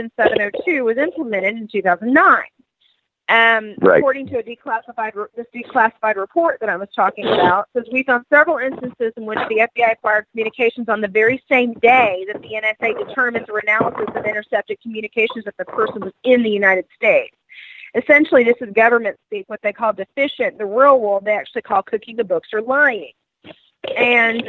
Section 702 was implemented in 2009. Right. According to this declassified report that I was talking about, says we found several instances in which the FBI acquired communications on the very same day that the NSA determined through analysis of intercepted communications that the person was in the United States. Essentially, this is government speak, what they call deficient. The real world, they actually call cooking the books or lying. And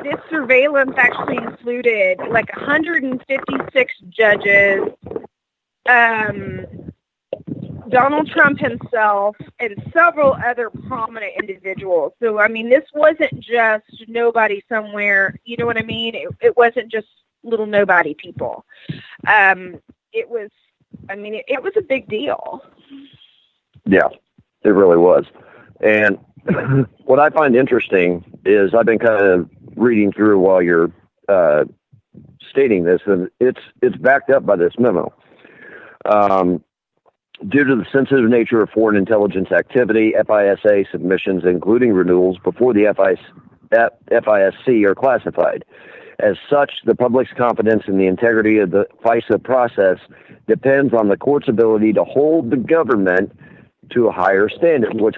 this surveillance actually included like 156 judges, Donald Trump himself, and several other prominent individuals. So, I mean, this wasn't just nobody somewhere. You know what I mean? It wasn't just little nobody people. It was a big deal. Yeah, it really was. And what I find interesting is I've been kind of reading through while you're stating this, and it's backed up by this memo. Due to the sensitive nature of foreign intelligence activity, FISA submissions, including renewals before the FISC, are classified. As such, the public's confidence in the integrity of the FISA process depends on the court's ability to hold the government to a higher standard, which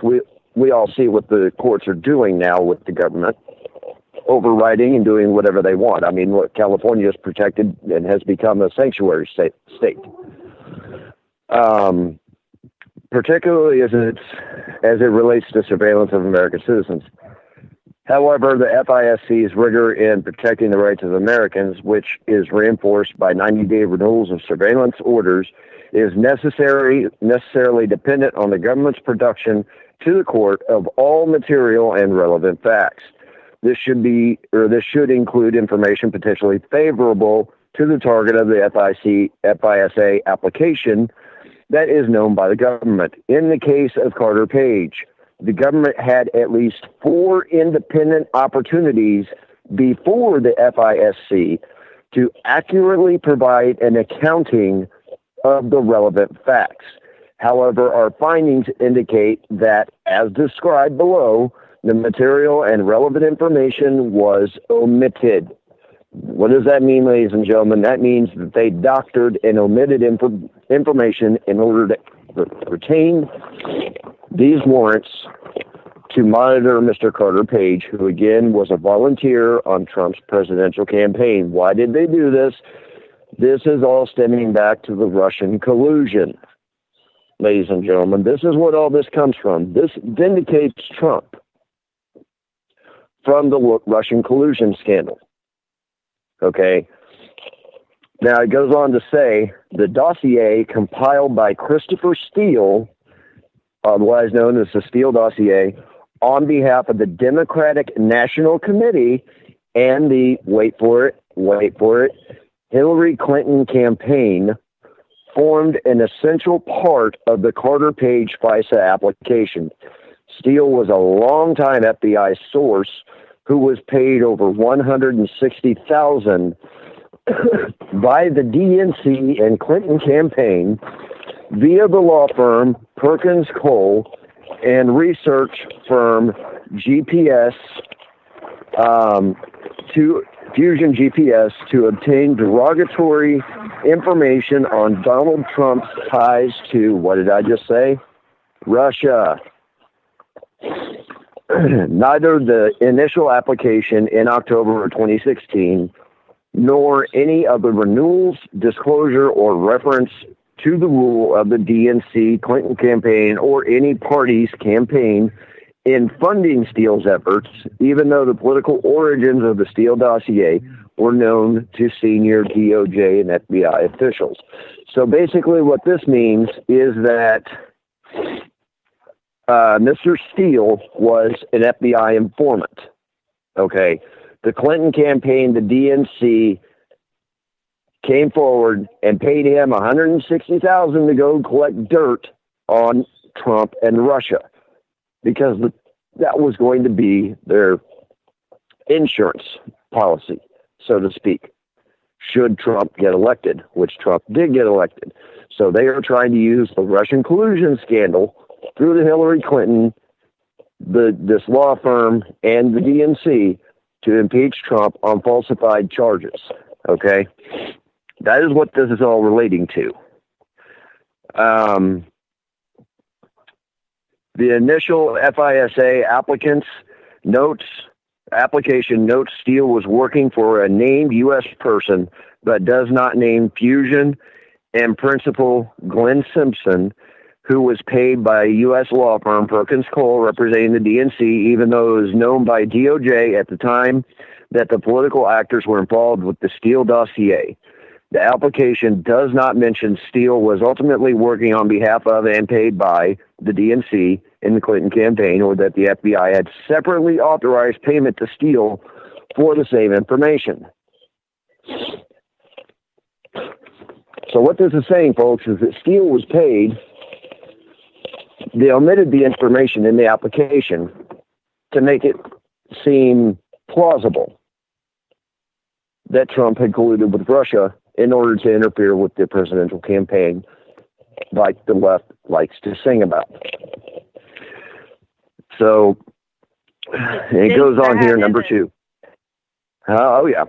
we all see what the courts are doing now with the government, overriding and doing whatever they want. I mean, what California is protected and has become a sanctuary state. Particularly as it relates to surveillance of American citizens. However, the FISC's rigor in protecting the rights of Americans, which is reinforced by 90-day renewals of surveillance orders, is necessarily dependent on the government's production to the court of all material and relevant facts. This should include information potentially favorable to the target of the FISA application that is known by the government. In the case of Carter Page, the government had at least 4 independent opportunities before the FISC to accurately provide an accounting of the relevant facts. However, our findings indicate that, as described below, the material and relevant information was omitted. What does that mean, ladies and gentlemen? That means that they doctored and omitted information in order to retain these warrants to monitor Mr. Carter Page, who again was a volunteer on Trump's presidential campaign. Why did they do this? This is all stemming back to the Russian collusion. Ladies and gentlemen, this is what all this comes from. This vindicates Trump from the Russian collusion scandal. Okay. Now it goes on to say the dossier compiled by Christopher Steele, otherwise known as the Steele dossier, on behalf of the Democratic National Committee and the, wait for it, Hillary Clinton campaign, formed an essential part of the Carter Page FISA application. Steele was a longtime FBI source who was paid over $160,000 by the DNC and Clinton campaign via the law firm Perkins Coie and research firm GPS to Fusion GPS to obtain derogatory information on Donald Trump's ties to, what did I just say? Russia. Neither the initial application in October of 2016 nor any of the renewals, disclosure, or reference to the rule of the DNC Clinton campaign or any party's campaign in funding Steele's efforts, even though the political origins of the Steele dossier were known to senior DOJ and FBI officials. So basically what this means is that Mr. Steele was an FBI informant. Okay. The Clinton campaign, the DNC, came forward and paid him $160,000 to go collect dirt on Trump and Russia, because that was going to be their insurance policy, so to speak, should Trump get elected, which Trump did get elected. So they are trying to use the Russian collusion scandal through the Hillary Clinton, this law firm, and the DNC to impeach Trump on falsified charges. Okay? That is what this is all relating to. The initial FISA application notes Steele was working for a named U.S. person, but does not name Fusion and principal Glenn Simpson, who was paid by a U.S. law firm, Perkins Cole, representing the DNC, even though it was known by DOJ at the time that the political actors were involved with the Steele dossier. The application does not mention Steele was ultimately working on behalf of and paid by the DNC in the Clinton campaign, or that the FBI had separately authorized payment to Steele for the same information. So what this is saying, folks, is that Steele was paid. They omitted the information in the application to make it seem plausible that Trump had colluded with Russia in order to interfere with the presidential campaign, like the left likes to sing about. So it goes on here, number 2. Oh, yeah.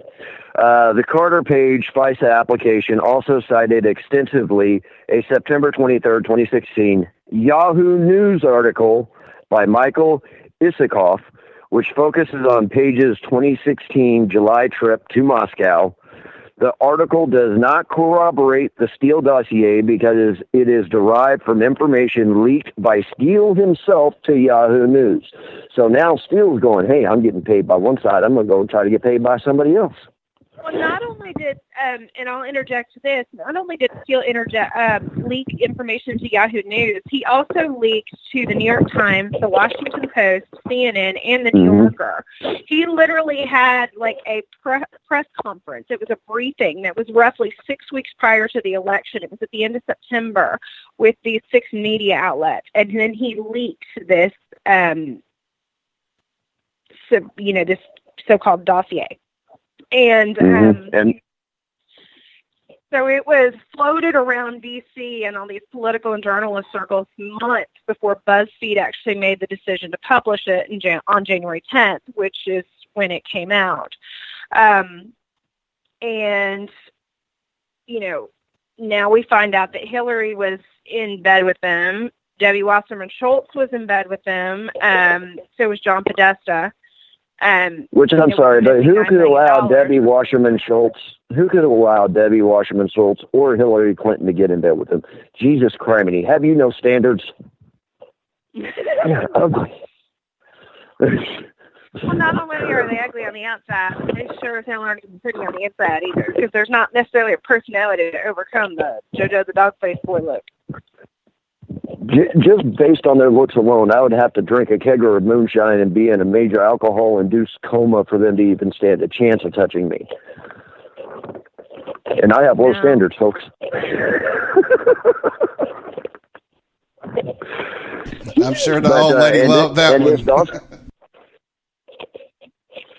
The Carter Page FISA application also cited extensively a September 23rd, 2016 Yahoo News article by Michael Isikoff, which focuses on Page's 2016 July trip to Moscow. The article does not corroborate the Steele dossier because it is derived from information leaked by Steele himself to Yahoo News. So now Steele's going, hey, I'm getting paid by one side. I'm going to go try to get paid by somebody else. Well, not only did, and I'll interject this, not only did Steele leak information to Yahoo News, he also leaked to the New York Times, the Washington Post, CNN, and the New Yorker. He literally had like a press conference. It was a briefing that was roughly 6 weeks prior to the election. It was at the end of September with these 6 media outlets. And then he leaked this, this so-called dossier. And so it was floated around D.C. and all these political and journalist circles months before BuzzFeed actually made the decision to publish it on January 10th, which is when it came out. And, now we find out that Hillary was in bed with them. Debbie Wasserman Schultz was in bed with them. So was John Podesta. Which I'm sorry, but who could allow Debbie Wasserman Schultz? Who could allow Debbie Wasserman Schultz or Hillary Clinton to get in bed with him? Jesus criminy, have you no standards? They're ugly. Well, not only are they ugly on the outside, they sure as hell aren't even pretty on the inside either, because there's not necessarily a personality to overcome the JoJo the dog-faced boy look. Just based on their looks alone, I would have to drink a kegger of moonshine and be in a major alcohol-induced coma for them to even stand a chance of touching me. And I have low standards, folks. I'm sure the old lady loved that one.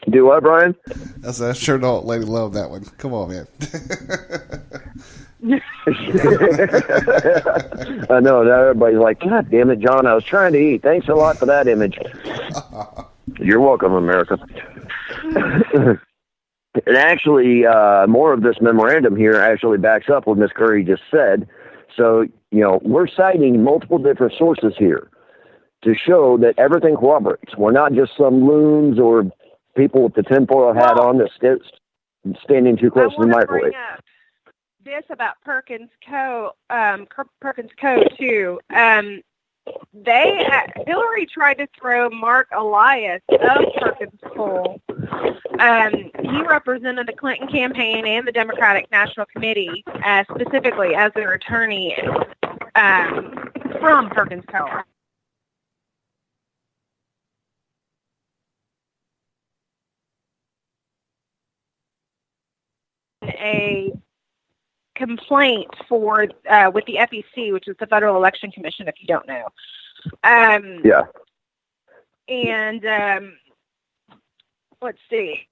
Do what, Brian? I said, I'm sure the old lady loved that one. Come on, man. I know, now everybody's like, God damn it, John, I was trying to eat. Thanks a lot for that image. You're welcome, America. And actually, more of this memorandum here actually backs up what Ms. Curry just said. So, we're citing multiple different sources here to show that everything corroborates. We're not just some loons or people with the tinfoil hat on that's standing too close to the microwave. This about Perkins Co. too. Hillary tried to throw Mark Elias of Perkins Coal. He represented the Clinton campaign and the Democratic National Committee, specifically as their attorney from Perkins Co. A complaint for with the FEC, which is the Federal Election Commission, if you don't know. Yeah. And let's see.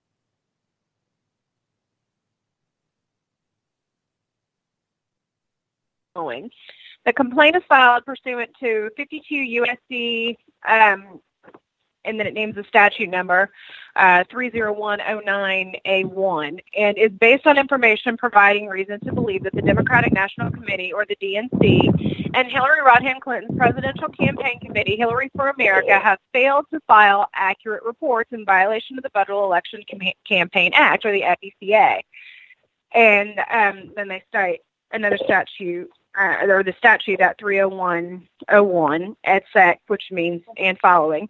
The complaint is filed pursuant to 52 U.S.C. and then it names the statute number, 30109A1, and is based on information providing reason to believe that the Democratic National Committee, or the DNC, and Hillary Rodham Clinton's presidential campaign committee, Hillary for America, have failed to file accurate reports in violation of the Federal Election Campaign Act, or the FECA. And then they cite another statute, or the statute at 30101 et sec, which means and following,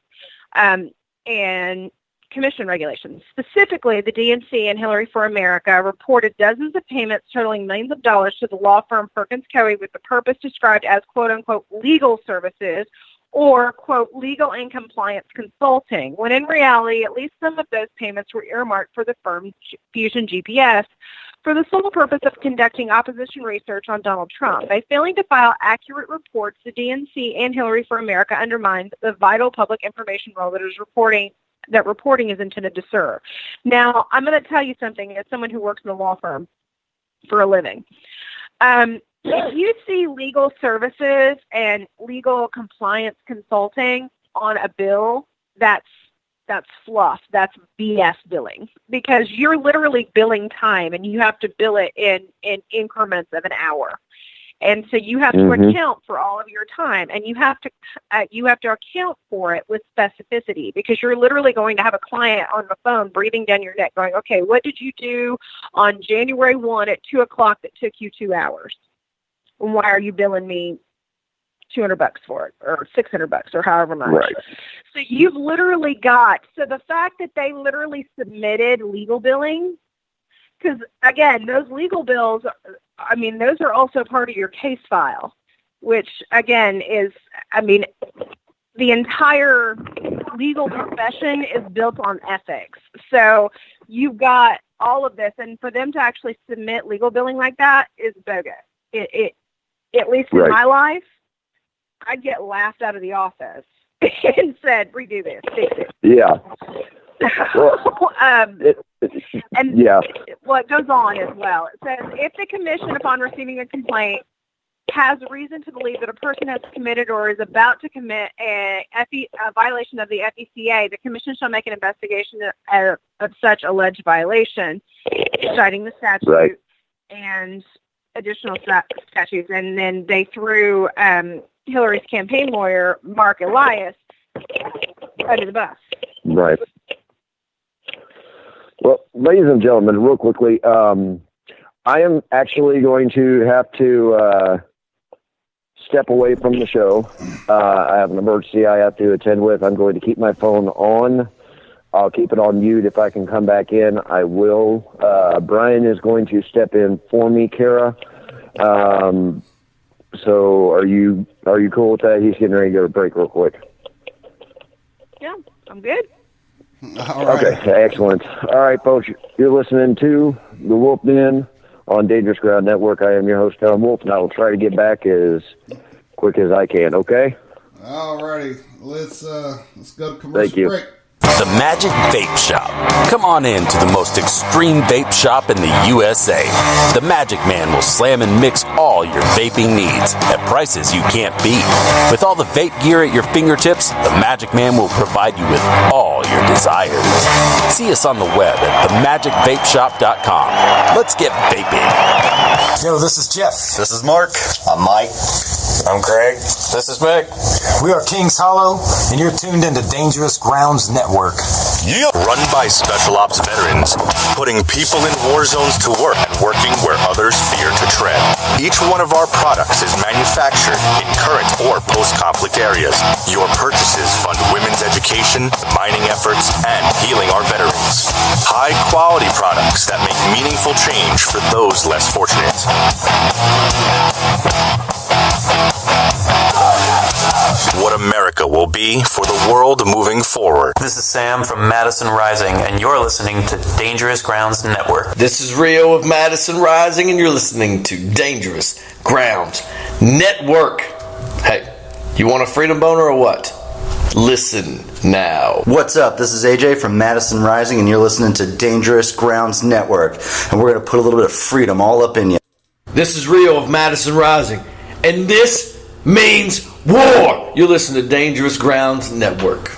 and commission regulations. Specifically, the DNC and Hillary for America reported dozens of payments totaling millions of dollars to the law firm Perkins Coie with the purpose described as quote-unquote legal services or, quote, legal and compliance consulting, when in reality, at least some of those payments were earmarked for the firm Fusion GPS for the sole purpose of conducting opposition research on Donald Trump. By failing to file accurate reports, the DNC and Hillary for America undermined the vital public information role that reporting is intended to serve. Now, I'm going to tell you something as someone who works in a law firm for a living. If you see legal services and legal compliance consulting on a bill, that's fluff. That's BS billing, because you're literally billing time, and you have to bill it in increments of an hour. And so you have to account for all of your time, and you have to account for it with specificity, because you're literally going to have a client on the phone breathing down your neck going, okay, what did you do on January 1 at 2 o'clock that took you 2 hours? And why are you billing me $200 for it, or $600, or however much? Right. So you've literally got, so the fact that they literally submitted legal billing, because again, those legal bills, I mean, those are also part of your case file, which again is, I mean, the entire legal profession is built on ethics. So you've got all of this, and for them to actually submit legal billing like that is bogus. It at least in my life, I'd get laughed out of the office and said, redo this, fix it. Yeah. Well, it goes on as well. It says, if the commission, upon receiving a complaint, has reason to believe that a person has committed or is about to commit a violation of the FECA, the commission shall make an investigation of such alleged violation, citing the statute and additional statutes. And then they threw Hillary's campaign lawyer, Mark Elias, under the bus. Right. Well, ladies and gentlemen, real quickly, I am actually going to have to step away from the show. I have an emergency I have to attend with. I'm going to keep my phone on. I'll keep it on mute. If I can come back in, I will. Brian is going to step in for me, Kara. So are you cool with that? He's getting ready to go to break real quick. Yeah, I'm good. All right. Okay, excellent. All right, folks, you're listening to The Wolf Den on Dangerous Ground Network. I am your host, Tom Wolf, and I will try to get back as quick as I can, okay? All righty. Let's go to commercial break. The Magic Vape Shop. Come on in to the most extreme vape shop in the USA. The Magic Man will slam and mix all your vaping needs at prices you can't beat. With all the vape gear at your fingertips, the Magic Man will provide you with all your desires. See us on the web at themagicvapeshop.com. Let's get vaping. Yo, this is Jeff. This is Mark. I'm Mike. I'm Craig. This is Mick. We are Kings Hollow, and you're tuned into Dangerous Grounds Network. Yeah. Run by Special Ops veterans, putting people in war zones to work and working where others fear to tread. Each one of our products is manufactured in current or post-conflict areas. Your purchases fund women's education, mining efforts, and healing our veterans. High-quality products that make meaningful change for those less fortunate. What America will be for the world moving forward. This is Sam from Madison Rising, and you're listening to Dangerous Grounds Network. This is Rio of Madison Rising, and you're listening to Dangerous Grounds Network. Hey, you want a freedom boner or what? Listen now. What's up? This is AJ from Madison Rising, and you're listening to Dangerous Grounds Network, and we're going to put a little bit of freedom all up in you. This is Rio of Madison Rising, and this means war. You're listening to Dangerous Grounds Network.